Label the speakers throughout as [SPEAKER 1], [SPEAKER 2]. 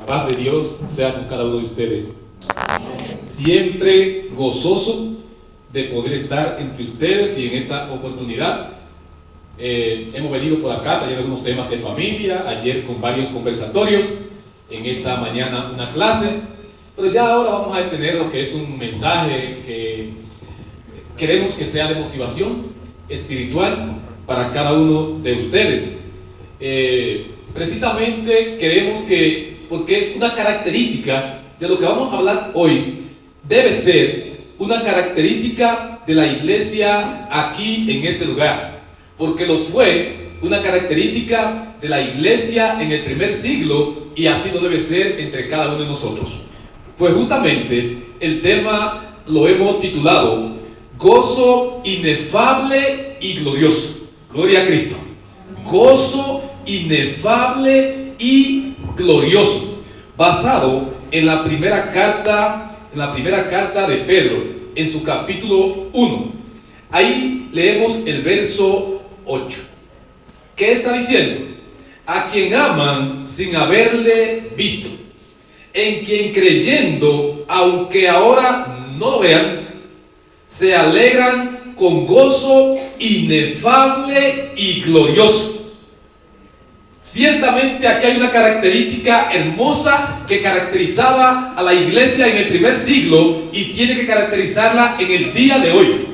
[SPEAKER 1] paz de Dios sea con cada uno de ustedes. Siempre gozoso de poder estar entre ustedes y en esta oportunidad. Hemos venido por acá trayendo algunos temas de familia, ayer con varios conversatorios, en esta mañana una clase, pero ya ahora vamos a tener lo que es un mensaje que queremos que sea de motivación espiritual para cada uno de ustedes. Precisamente queremos que, porque es una característica de lo que vamos a hablar hoy, debe ser una característica de la iglesia aquí en este lugar, porque lo fue una característica de la iglesia en el primer siglo y así lo debe ser entre cada uno de nosotros. Pues justamente el tema lo hemos titulado Gozo inefable y glorioso. Gloria a Cristo. Gozo inefable y glorioso, basado en la primera carta de Pedro, en su capítulo 1. Ahí leemos el verso 8. ¿Qué está diciendo? A quien aman sin haberle visto, en quien creyendo, aunque ahora no lo vean, se alegran con gozo inefable y glorioso. Ciertamente aquí hay una característica hermosa que caracterizaba a la iglesia en el primer siglo y tiene que caracterizarla en el día de hoy.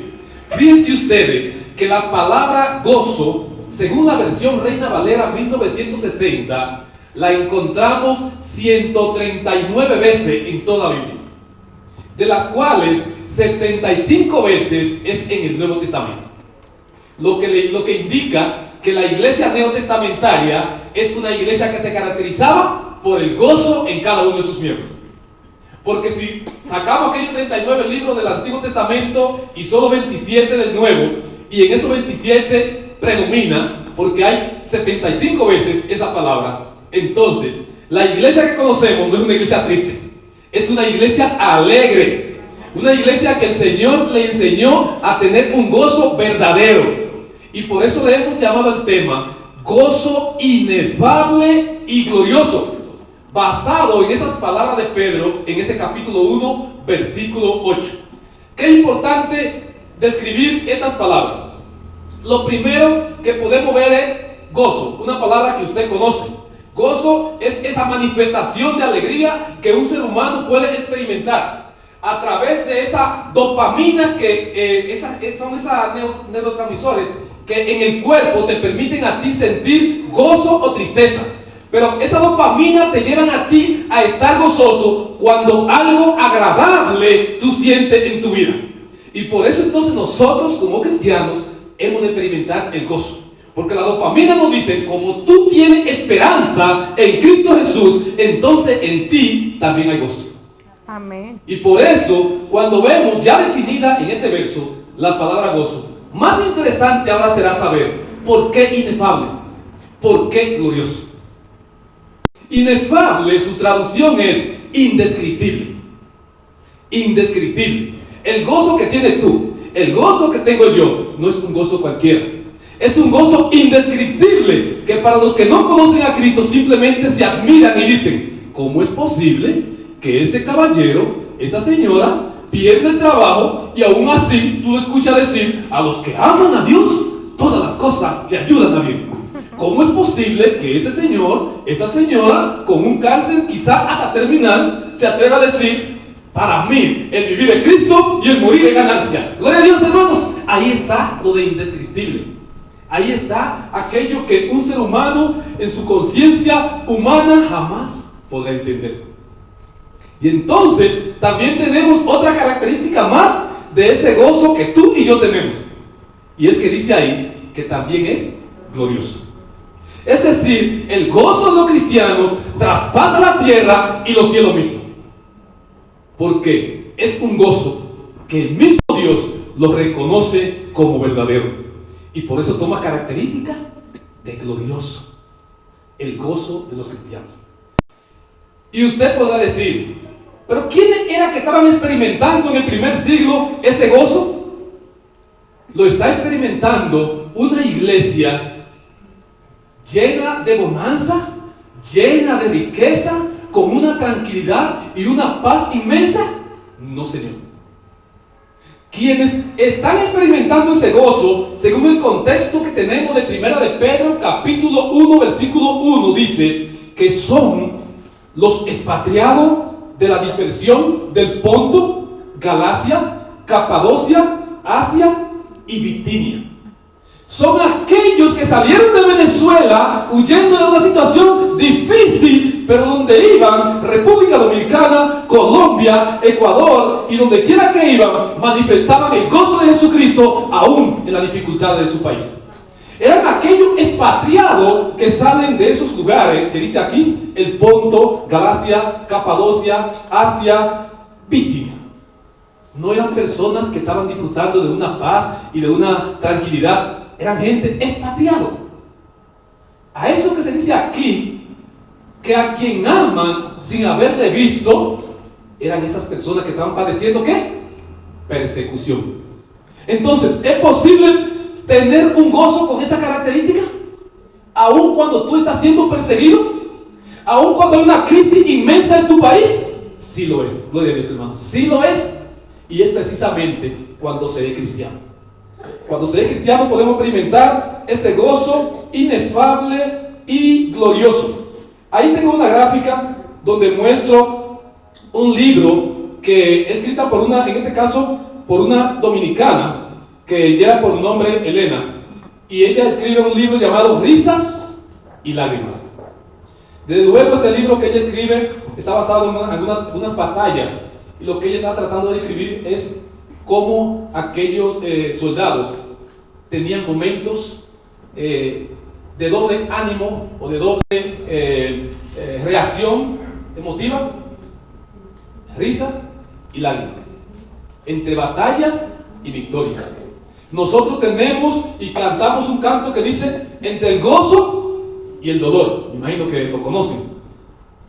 [SPEAKER 1] Fíjense ustedes que la palabra gozo, según la versión Reina Valera 1960, la encontramos 139 veces en toda la Biblia, de las cuales 75 veces es en el Nuevo Testamento, lo que indica que la iglesia neotestamentaria es una iglesia que se caracterizaba por el gozo en cada uno de sus miembros. Porque si sacamos aquellos 39 libros del Antiguo Testamento y solo 27 del Nuevo, y en esos 27 predomina, porque hay 75 veces esa palabra, entonces la iglesia que conocemos no es una iglesia triste, es una iglesia alegre, una iglesia que el Señor le enseñó a tener un gozo verdadero. Y por eso le hemos llamado el tema gozo inefable y glorioso, basado en esas palabras de Pedro en ese capítulo 1, versículo 8. Qué importante describir estas palabras. Lo primero que podemos ver es gozo, una palabra que usted conoce. Gozo es esa manifestación de alegría que un ser humano puede experimentar a través de esa dopamina que son esos neurotransmisores que en el cuerpo te permiten a ti sentir gozo o tristeza. Pero esa dopamina te llevan a ti a estar gozoso cuando algo agradable tú sientes en tu vida. Y por eso entonces nosotros como cristianos hemos de experimentar el gozo. Porque la dopamina nos dice, como tú tienes esperanza en Cristo Jesús, entonces en ti también hay gozo.
[SPEAKER 2] Amén.
[SPEAKER 1] Y por eso, cuando vemos ya definida en este verso la palabra gozo, más interesante ahora será saber por qué inefable, por qué glorioso. Inefable, su traducción es indescriptible. Indescriptible. El gozo que tienes tú, el gozo que tengo yo, no es un gozo cualquiera. Es un gozo indescriptible que para los que no conocen a Cristo simplemente se admiran y dicen, ¿cómo es posible que ese caballero, esa señora, pierde el trabajo y aún así tú lo escuchas decir, a los que aman a Dios, todas las cosas le ayudan a bien? ¿Cómo es posible que ese señor, esa señora, con un cáncer quizá hasta terminal, se atreva a decir, para mí, el vivir en Cristo y el morir en ganancia? Gloria a Dios, hermanos. Ahí está lo de indescriptible. Ahí está aquello que un ser humano en su conciencia humana jamás podrá entender. Y entonces también tenemos otra característica más de ese gozo que tú y yo tenemos. Y es que dice ahí que también es glorioso. Es decir, el gozo de los cristianos traspasa la tierra y los cielos mismos. Porque es un gozo que el mismo Dios lo reconoce como verdadero. Y por eso toma característica de glorioso. El gozo de los cristianos. Y usted podrá decir, ¿pero quiénes eran que estaban experimentando en el primer siglo ese gozo? Lo está experimentando una iglesia llena de bonanza, llena de riqueza, con una tranquilidad y una paz inmensa? No, Señor. Quienes están experimentando ese gozo, según el contexto que tenemos de Primera de Pedro, capítulo 1, versículo 1, dice que son los expatriados de la dispersión del Ponto, Galacia, Capadocia, Asia y Bitinia. Son aquellos que salieron de Venezuela huyendo de una situación difícil, pero donde iban, República Dominicana, Colombia, Ecuador, y donde quiera que iban, manifestaban el gozo de Jesucristo aún en la dificultad de su país. Eran aquellos expatriados que salen de esos lugares que dice aquí, el Ponto, Galacia, Capadocia, Asia, Bitinia. No eran personas que estaban disfrutando de una paz y de una tranquilidad. Eran gente expatriado. A eso que se dice aquí, que a quien aman sin haberle visto, eran esas personas que estaban padeciendo ¿qué? Persecución. Entonces, ¿es posible tener un gozo con esa característica? Aun cuando tú estás siendo perseguido, aun cuando hay una crisis inmensa en tu país. Sí lo es, gloria a Dios, hermanos, sí lo es. Y es precisamente cuando se es cristiano. Cuando se es cristiano podemos experimentar ese gozo inefable y glorioso. Ahí tengo una gráfica donde muestro un libro que es escrita por una, en este caso, por una dominicana que lleva por nombre Elena. Y ella escribe un libro llamado Risas y Lágrimas. Desde luego ese libro que ella escribe está basado en unas batallas. Y lo que ella está tratando de escribir es cómo aquellos soldados tenían momentos de doble ánimo o de doble reacción emotiva, risas y lágrimas, entre batallas y victorias. Nosotros tenemos y cantamos un canto que dice entre el gozo y el dolor. Me imagino que lo conocen,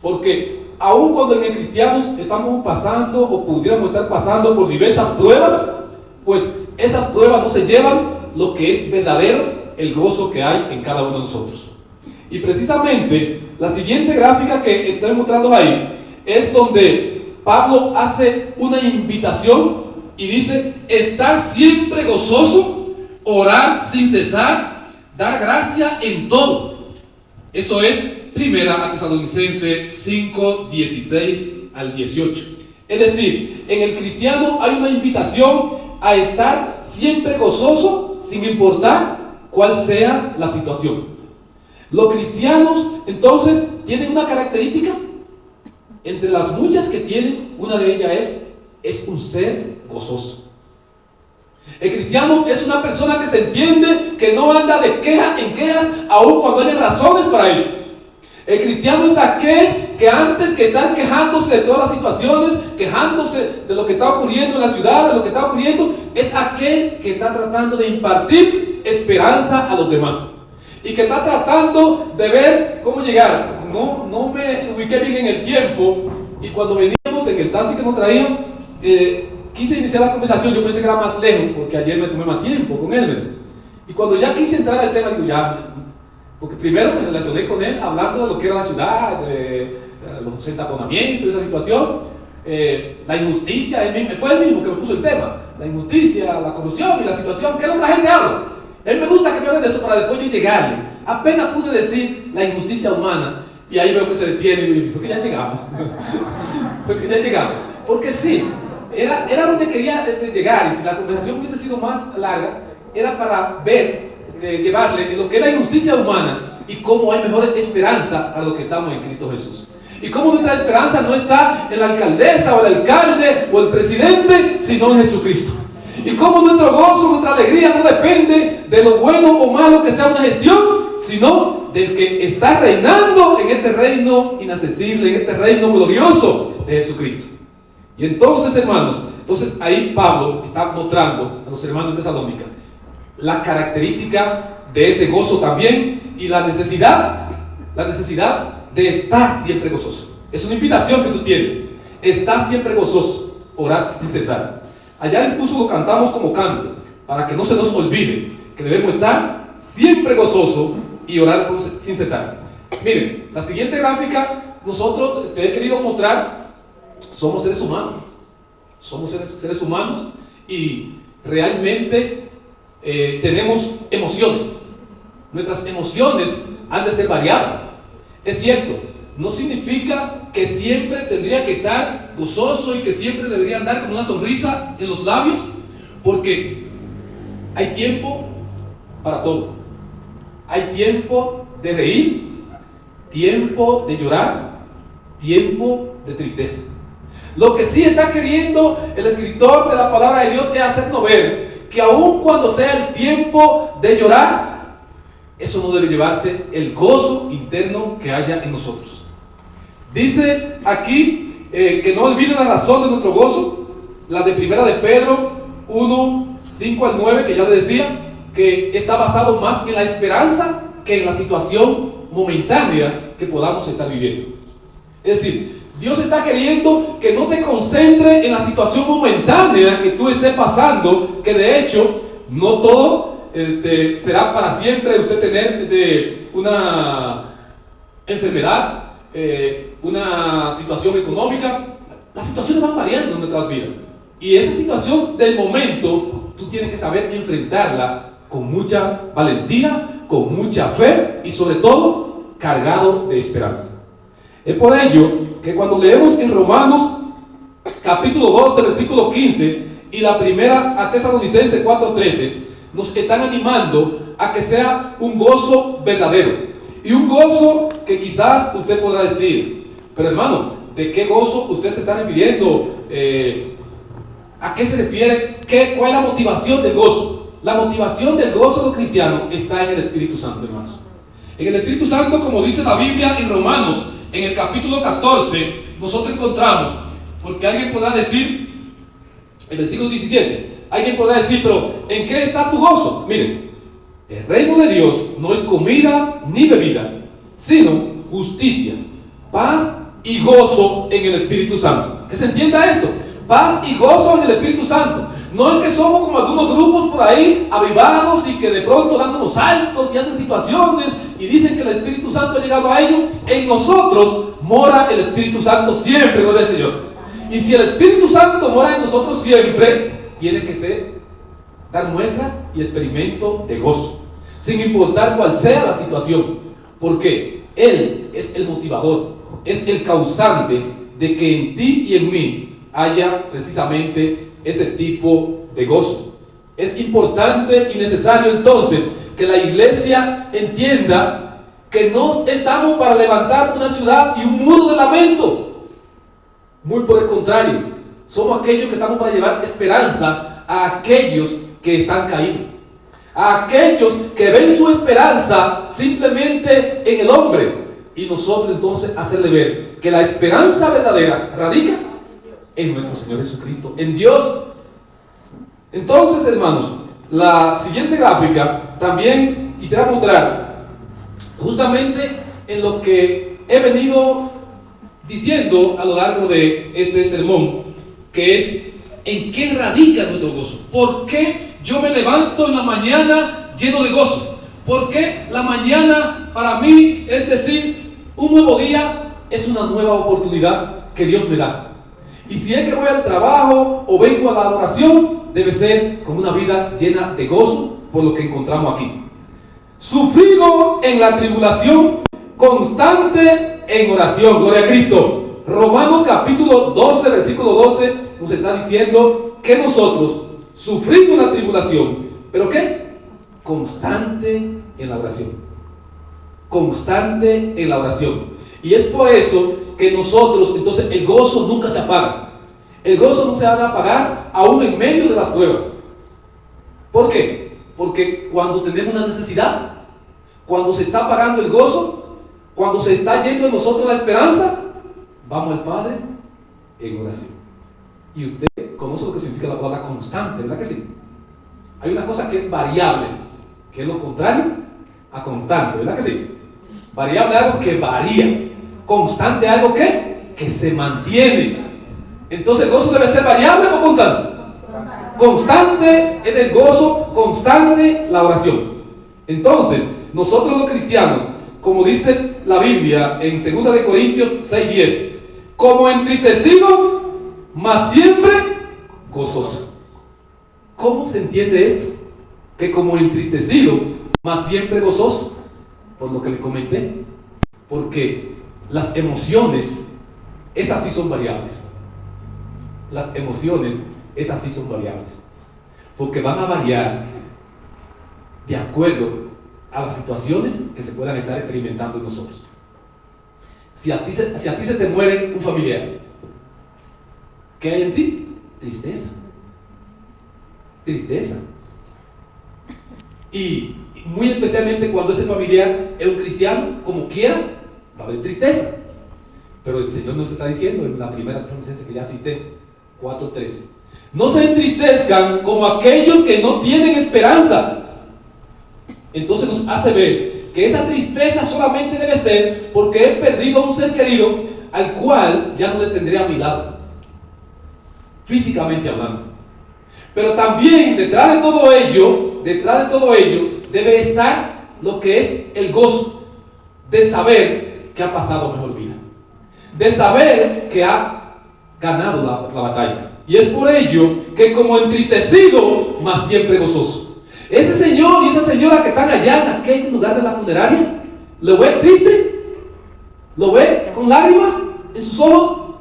[SPEAKER 1] porque aun cuando en el cristianos estamos pasando o pudiéramos estar pasando por diversas pruebas, pues esas pruebas no se llevan lo que es verdadero, el gozo que hay en cada uno de nosotros. Y precisamente la siguiente gráfica que estoy mostrando ahí es donde Pablo hace una invitación y dice: estar siempre gozoso, orar sin cesar, dar gracia en todo. Eso es Primera a Tesalonicenses 5, 16 al 18. Es decir, en el cristiano hay una invitación a estar siempre gozoso sin importar cuál sea la situación. Los cristianos entonces tienen una característica, entre las muchas que tienen, una de ellas es un ser gozoso. El cristiano es una persona que se entiende, que no anda de queja en quejas, aun cuando hay razones para ello. El cristiano es aquel que antes que estar quejándose de todas las situaciones, quejándose de lo que está ocurriendo en la ciudad, de lo que está ocurriendo, es aquel que está tratando de impartir esperanza a los demás. Y que está tratando de ver cómo llegar. No me ubiqué bien en el tiempo, y cuando veníamos en el taxi que nos traían, quise iniciar la conversación. Yo pensé que era más lejos, porque ayer me tomé más tiempo con él. Y cuando ya quise entrar al tema, digo, ya, porque primero me relacioné con él hablando de lo que era la ciudad, de los entaponamientos, esa situación, la injusticia. Fue él mismo que me puso el tema, la injusticia, la corrupción y la situación, que la otra gente habla. Él me gusta que me hable de eso para después yo llegarle. Apenas pude decir la injusticia humana, y ahí veo que se detiene y me dijo, porque ya llegamos. Porque ya llegamos. Porque sí, era donde quería llegar, y si la conversación hubiese sido más larga, era para ver, llevarle lo que es la injusticia humana y cómo hay mejor esperanza a los que estamos en Cristo Jesús. Y cómo nuestra esperanza no está en la alcaldesa o el alcalde o el presidente, sino en Jesucristo. Y cómo nuestro gozo, nuestra alegría no depende de lo bueno o malo que sea una gestión, sino del que está reinando en este reino inaccesible, en este reino glorioso de Jesucristo. Y entonces, hermanos, ahí Pablo está mostrando a los hermanos de Tesalónica la característica de ese gozo también, y la necesidad de estar siempre gozoso. Es una invitación que tú tienes: estar siempre gozoso, orar sin cesar. Allá incluso lo cantamos como canto, para que no se nos olvide que debemos estar siempre gozoso y orar sin cesar. Miren, la siguiente gráfica nosotros, te he querido mostrar, somos seres humanos. Somos seres humanos y realmente tenemos emociones. Nuestras emociones han de ser variadas. Es cierto, no significa que siempre tendría que estar gozoso y que siempre debería andar con una sonrisa en los labios, porque hay tiempo para todo. Hay tiempo de reír, tiempo de llorar, tiempo de tristeza. Lo que sí está queriendo el escritor de la palabra de Dios es hacernos ver que aun cuando sea el tiempo de llorar, eso no debe llevarse el gozo interno que haya en nosotros. Dice aquí que no olviden la razón de nuestro gozo, la de primera de Pedro 1, 5 al 9, que ya le decía, que está basado más en la esperanza que en la situación momentánea que podamos estar viviendo. Es decir, Dios está queriendo que no te concentres en la situación momentánea que tú estés pasando, que de hecho no todo será para siempre usted tener una enfermedad, una situación económica. Las situaciones van variando en nuestras vidas. Y esa situación del momento, tú tienes que saber enfrentarla con mucha valentía, con mucha fe y sobre todo cargado de esperanza. Es por ello que cuando leemos en Romanos capítulo 12, versículo 15 y la primera a Tesalonicenses 4:13, nos están animando a que sea un gozo verdadero. Y un gozo que quizás usted podrá decir, pero hermano, ¿de qué gozo usted se está refiriendo? ¿A qué se refiere? ¿Cuál es la motivación del gozo? La motivación del gozo de los cristianos está en el Espíritu Santo, hermanos. En el Espíritu Santo, como dice la Biblia en Romanos, en el capítulo 14, nosotros encontramos, porque alguien podrá decir, el versículo 17, alguien podrá decir, pero ¿en qué está tu gozo? Miren, el reino de Dios no es comida ni bebida, sino justicia, paz y gozo en el Espíritu Santo. Que se entienda esto, paz y gozo en el Espíritu Santo. No es que somos como algunos grupos por ahí avivados y que de pronto dan unos saltos y hacen situaciones y dicen que el Espíritu Santo ha llegado a ellos. En nosotros mora el Espíritu Santo siempre, gloria al Señor. Y si el Espíritu Santo mora en nosotros siempre, tiene que dar muestra y experimento de gozo, sin importar cuál sea la situación, porque Él es el motivador, es el causante de que en ti y en mí haya precisamente ese tipo de gozo. Es importante y necesario entonces que la iglesia entienda que no estamos para levantar una ciudad y un muro de lamento. Muy por el contrario, somos aquellos que estamos para llevar esperanza a aquellos que están caídos, a aquellos que ven su esperanza simplemente en el hombre, y nosotros entonces hacerle ver que la esperanza verdadera radica en nuestro Señor Jesucristo, en Dios. Entonces, hermanos, la siguiente gráfica también quisiera mostrar justamente en lo que he venido diciendo a lo largo de este sermón, que es en qué radica nuestro gozo. ¿Por qué yo me levanto en la mañana lleno de gozo? ¿Por qué la mañana para mí es decir, un nuevo día es una nueva oportunidad que Dios me da? Y si es que voy al trabajo o vengo a la oración, debe ser con una vida llena de gozo por lo que encontramos aquí. Sufrido en la tribulación, constante en oración. Gloria a Cristo. Romanos capítulo 12, versículo 12 nos está diciendo que nosotros sufrimos la tribulación, ¿pero qué? Constante en la oración. Constante en la oración. Y es por eso que nosotros, entonces, el gozo nunca se apaga. El gozo no se va a apagar aún en medio de las pruebas. ¿Por qué? Porque cuando tenemos una necesidad, cuando se está apagando el gozo, cuando se está yendo de nosotros la esperanza, vamos al Padre en oración. Y usted conoce lo que significa la palabra constante, ¿verdad que sí? Hay una cosa que es variable, que es lo contrario a constante, ¿verdad que sí? Variable es algo que varía. Constante es algo que se mantiene. Entonces, ¿el gozo debe ser variable o constante? Constante es el gozo, constante la oración. Entonces, nosotros los cristianos como dice la Biblia en 2 de Corintios 6:10, como entristecido, mas siempre gozoso. ¿Cómo se entiende esto? Que como entristecido, mas siempre gozoso. Por lo que le comenté. Porque las emociones, esas sí son variables. Las emociones, esas sí son variables. Porque van a variar de acuerdo a las situaciones que se puedan estar experimentando en nosotros. Si a ti se te muere un familiar, ¿qué hay en ti? Tristeza. Tristeza. Y muy especialmente cuando ese familiar es un cristiano, como quiera, va a haber tristeza. Pero el Señor nos está diciendo en la primera Tesalonicenses que ya cité, 4:13, no se entristezcan como aquellos que no tienen esperanza. Entonces nos hace ver que esa tristeza solamente debe ser porque he perdido a un ser querido al cual ya no le tendré a mi lado, físicamente hablando. Pero también detrás de todo ello debe estar lo que es el gozo de saber que ha pasado mejor vida, de saber que ha ganado la batalla. Y es por ello que como entristecido, mas siempre gozoso. Ese señor y esa señora que están allá en aquel lugar de la funeraria, ¿lo ve triste? ¿Lo ve con lágrimas en sus ojos?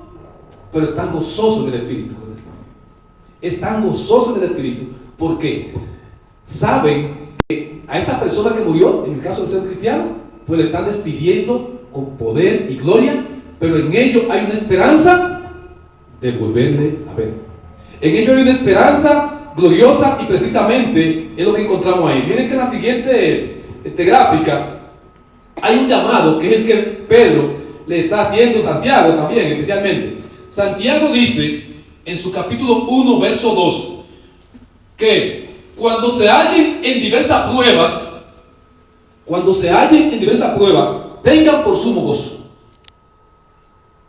[SPEAKER 1] Pero están gozosos en el espíritu. Están gozosos en el espíritu porque saben que a esa persona que murió, en el caso de ser cristiano, pues le están despidiendo con poder y gloria, pero en ello hay una esperanza de volverle a ver. En ello hay una esperanza gloriosa y precisamente es lo que encontramos ahí. Miren que en la siguiente gráfica hay un llamado que es el que Pedro le está haciendo, Santiago también especialmente. Santiago dice en su capítulo 1 verso 2 que cuando se hallen en diversas pruebas, tengan por sumo gozo.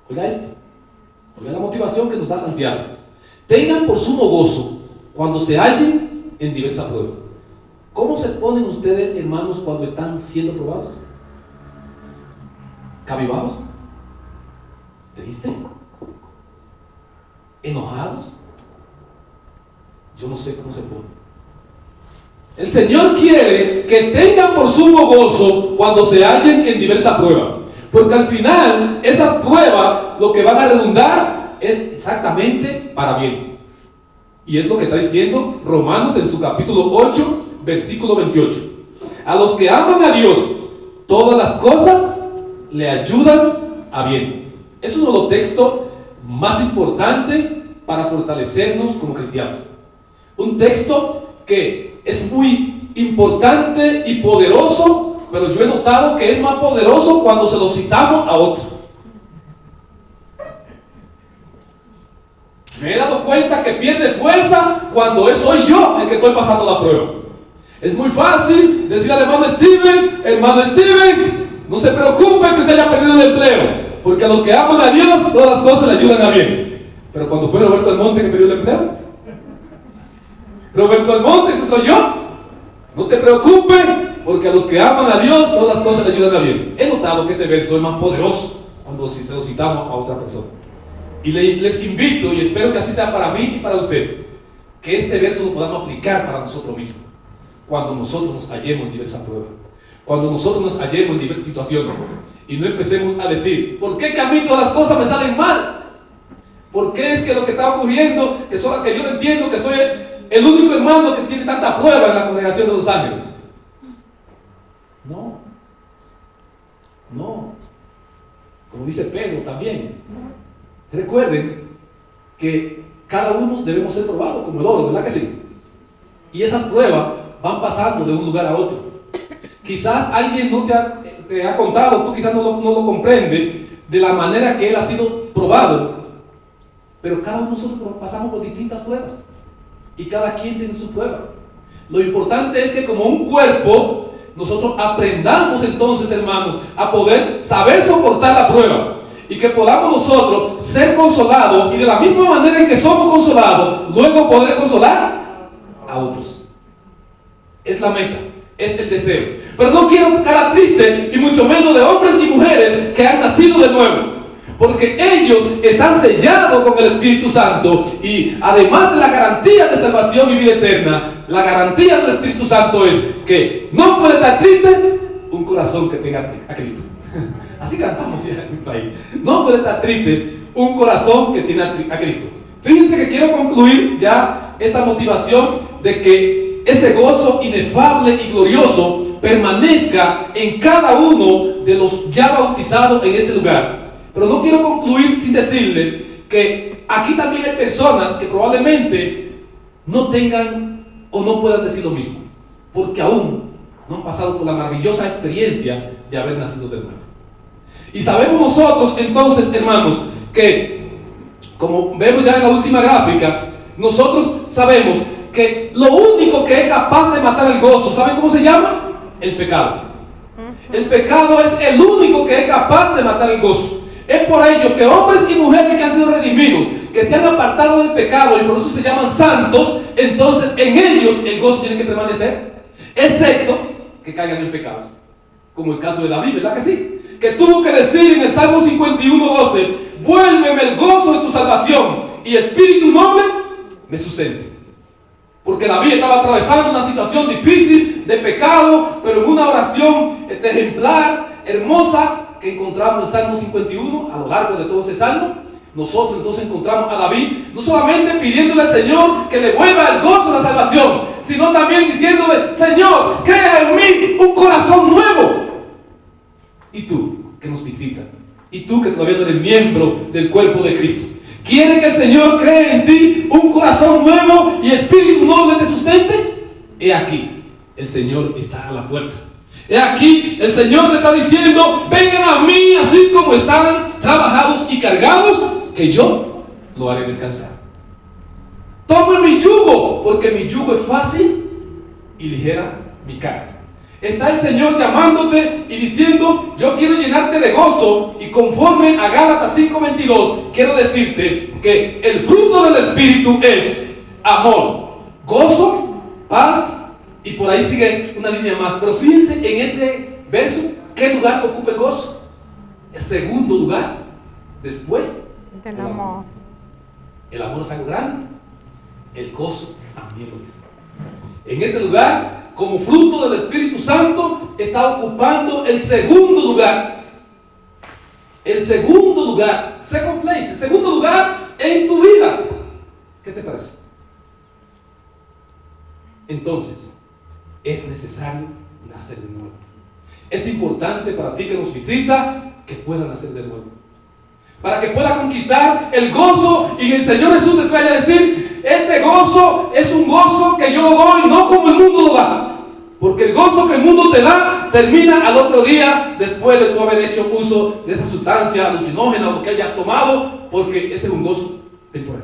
[SPEAKER 1] Oiga esto, oiga la motivación que nos da Santiago. Tengan por sumo gozo cuando se hallen en diversas pruebas. ¿Cómo se ponen ustedes, hermanos, cuando están siendo probados? ¿Cabizbajos? ¿Tristes? ¿Enojados? Yo no sé cómo se pone. El Señor quiere que tengan por sumo gozo cuando se hallen en diversas pruebas, porque al final esas pruebas lo que van a redundar es exactamente para bien. Y es lo que está diciendo Romanos en su capítulo 8 versículo 28. A los que aman a Dios, todas las cosas le ayudan a bien. Es uno de los textos más importantes para fortalecernos como cristianos. Un texto que es muy importante y poderoso, pero yo he notado que es más poderoso cuando se lo citamos a otro. Me he dado cuenta que pierde fuerza cuando soy yo el que estoy pasando la prueba. Es muy fácil decir al hermano Steven, no se preocupe que usted haya perdido el empleo, porque a los que aman a Dios todas las cosas le ayudan a bien. Pero cuando fue Roberto Almonte que perdió el empleo, Roberto Almonte, ese soy yo. No te preocupes, porque a los que aman a Dios todas las cosas le ayudan a bien. He notado que ese verso es más poderoso cuando se lo citamos a otra persona. Y les invito, y espero que así sea para mí y para usted, que ese verso lo podamos aplicar para nosotros mismos. Cuando nosotros nos hallemos en diversas pruebas, cuando nosotros nos hallemos en diversas situaciones, y no empecemos a decir, ¿por qué que a mí todas las cosas me salen mal? ¿Por qué es que lo que está ocurriendo, que yo no entiendo que soy el único hermano que tiene tanta prueba en la congregación de los ángeles? No. Como dice Pedro también. Recuerden que cada uno debemos ser probados como el oro, ¿verdad que sí? Y esas pruebas van pasando de un lugar a otro. Quizás alguien no te ha contado, tú quizás no lo comprende de la manera que él ha sido probado, pero cada uno de nosotros pasamos por distintas pruebas y cada quien tiene su prueba. Lo importante es que como un cuerpo nosotros aprendamos entonces, hermanos, a poder saber soportar la prueba y que podamos nosotros ser consolados y de la misma manera en que somos consolados, luego poder consolar a otros. Es la meta. es el deseo. Pero no quiero cara triste, y mucho menos de hombres y mujeres que han nacido de nuevo. Porque ellos están sellados con el Espíritu Santo, y además de la garantía de salvación y vida eterna, la garantía del Espíritu Santo es que no puede estar triste un corazón que tenga a Cristo. Así cantamos ya en mi país. No puede estar triste un corazón que tiene a Cristo. Fíjense que quiero concluir ya esta motivación de que ese gozo inefable y glorioso permanezca en cada uno de los ya bautizados en este lugar. Pero no quiero concluir sin decirle que aquí también hay personas que probablemente no tengan o no puedan decir lo mismo, porque aún no han pasado por la maravillosa experiencia de haber nacido de nuevo. Y sabemos nosotros entonces, hermanos, que como vemos ya en la última gráfica, nosotros sabemos que lo único que es capaz de matar el gozo, ¿saben cómo se llama? El pecado. El pecado es el único que es capaz de matar el gozo. Es por ello que hombres y mujeres que han sido redimidos, que se han apartado del pecado y por eso se llaman santos, entonces en ellos el gozo tiene que permanecer, excepto que caigan en pecado. Como el caso de David, ¿verdad que sí? Que tuvo que decir en el Salmo 51:12, vuélveme el gozo de tu salvación y espíritu noble me sustente. Porque David estaba atravesando una situación difícil de pecado, pero en una oración ejemplar, hermosa, que encontramos en el Salmo 51, a lo largo de todo ese salmo, nosotros entonces encontramos a David, no solamente pidiéndole al Señor que le vuelva el gozo de la salvación, sino también diciéndole, Señor, crea en mí un corazón nuevo. Y tú, que nos visitas, y tú que todavía no eres miembro del cuerpo de Cristo, ¿quiere que el Señor cree en ti un corazón nuevo y espíritu noble te sustente? He aquí, el Señor está a la puerta. He aquí, el Señor te está diciendo, vengan a mí así como están trabajados y cargados, que yo lo haré descansar. Tomen mi yugo, porque mi yugo es fácil y ligera mi carga. Está el Señor llamándote y diciendo, yo quiero llenarte de gozo, y conforme a Gálatas 5:22, quiero decirte que el fruto del Espíritu es amor, gozo, paz, y por ahí sigue una línea más. Pero fíjense en este verso, ¿qué lugar ocupa el gozo? El segundo lugar, después del amor. El amor es algo grande, el gozo también lo es. En este lugar, como fruto del Espíritu Santo, está ocupando el segundo lugar. El segundo lugar, second place, el segundo lugar en tu vida. ¿Qué te parece? Entonces, es necesario nacer de nuevo. Es importante para ti que nos visita que pueda nacer de nuevo, para que pueda conquistar el gozo y el Señor Jesús te vaya a decir, este gozo es un gozo que yo doy, no como el mundo lo da, porque el gozo que el mundo te da termina al otro día después de tú haber hecho uso de esa sustancia alucinógena o lo que hayas tomado, porque ese es un gozo temporal.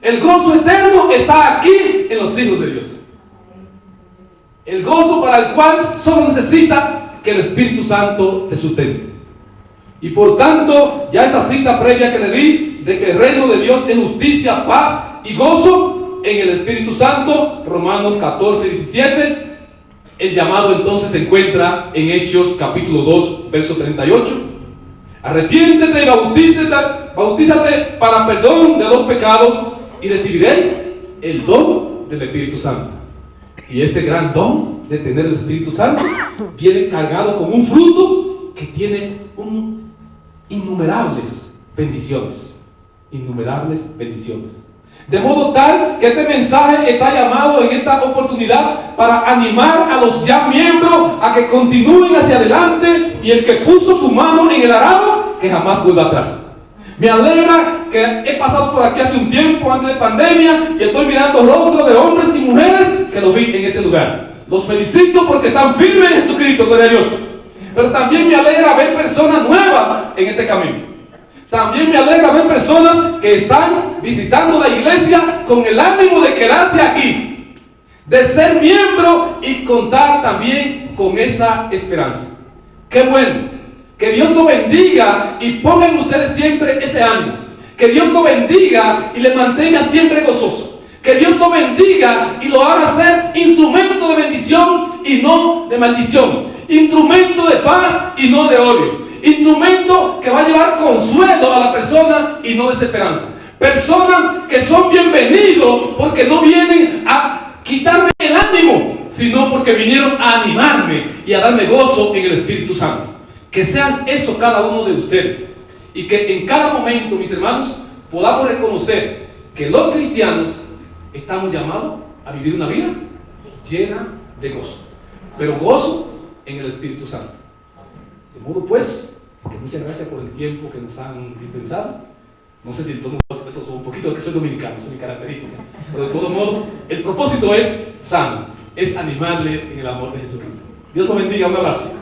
[SPEAKER 1] El gozo eterno está aquí en los hijos de Dios. El gozo para el cual solo necesita que el Espíritu Santo te sustente. Y por tanto, ya esa cita previa que le di, de que el reino de Dios es justicia, paz y gozo en el Espíritu Santo, Romanos 14:17, el llamado entonces se encuentra en Hechos capítulo 2, verso 38. Arrepiéntete y bautízate para perdón de los pecados y recibiréis el don del Espíritu Santo. Y ese gran don de tener el Espíritu Santo viene cargado con un fruto que tiene innumerables bendiciones. Innumerables bendiciones. De modo tal que este mensaje está llamado en esta oportunidad para animar a los ya miembros a que continúen hacia adelante, y el que puso su mano en el arado, que jamás vuelva atrás. Me alegra que he pasado por aquí hace un tiempo, antes de pandemia, y estoy mirando rostros de hombres y mujeres que lo vi en este lugar. Los felicito porque están firmes en Jesucristo, gloria a Dios. Pero también me alegra ver personas nuevas en este camino. También me alegra ver personas que están visitando la iglesia con el ánimo de quedarse aquí, de ser miembro y contar también con esa esperanza. ¡Qué bueno! Que Dios lo bendiga y pongan ustedes siempre ese ánimo. Que Dios lo bendiga y le mantenga siempre gozoso. Que Dios lo bendiga y lo haga ser instrumento de bendición y no de maldición. Instrumento de paz y no de odio. Instrumento que va a llevar consuelo a la persona y no desesperanza. Personas que son bienvenidos porque no vienen a quitarme el ánimo, sino porque vinieron a animarme y a darme gozo en el Espíritu Santo. Que sean eso cada uno de ustedes. Y que en cada momento, mis hermanos, podamos reconocer que los cristianos estamos llamados a vivir una vida llena de gozo. Pero gozo en el Espíritu Santo. De modo pues, que muchas gracias por el tiempo que nos han dispensado. No sé si en todo modo, esto es un poquito que soy dominicano, esa es mi característica. Pero de todo modo, el propósito es sano, es animarle en el amor de Jesucristo. Dios lo bendiga, un abrazo.